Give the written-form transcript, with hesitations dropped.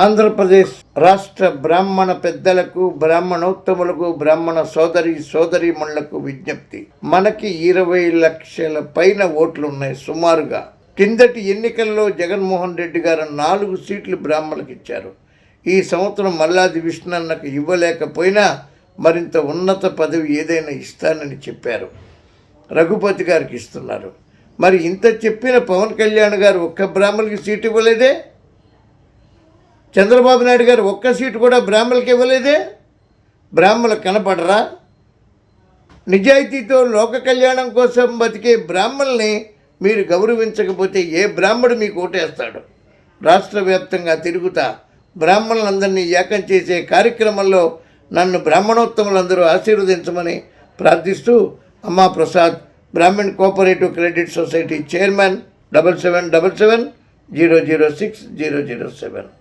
ఆంధ్రప్రదేశ్ రాష్ట్ర బ్రాహ్మణ పెద్దలకు, బ్రాహ్మణోత్తములకు, బ్రాహ్మణ సోదరీమణులకు విజ్ఞప్తి. మనకి 20 లక్షల పైన ఓట్లున్నాయి సుమారుగా. కిందటి ఎన్నికల్లో జగన్మోహన్ రెడ్డి గారు 4 సీట్లు బ్రాహ్మణులకు ఇచ్చారు. ఈ సంవత్సరం మల్లాది విష్ణన్నకు ఇవ్వలేకపోయినా మరింత ఉన్నత పదవి ఏదైనా ఇస్తానని చెప్పారు. రఘుపతి గారికి ఇస్తున్నారు. మరి ఇంత చెప్పిన పవన్ కళ్యాణ్ గారు ఒక్క బ్రాహ్మణులకి సీటు ఇవ్వలేదే? చంద్రబాబు నాయుడు గారు ఒక్క సీటు కూడా బ్రాహ్మణులకి ఇవ్వలేదే? బ్రాహ్మణులకు కనపడరా? నిజాయితీతో లోక కళ్యాణం కోసం బతికే బ్రాహ్మణుల్ని మీరు గౌరవించకపోతే ఏ బ్రాహ్మడు మీకు ఓటేస్తాడు? రాష్ట్ర వ్యాప్తంగా తిరుగుతా బ్రాహ్మణులందరినీ ఏకం చేసే కార్యక్రమంలో నన్ను బ్రాహ్మణోత్తములందరూ ఆశీర్వదించమని ప్రార్థిస్తూ, అమ్మా Prasad, Brahman cooperative credit society chairman, 7777 006 007.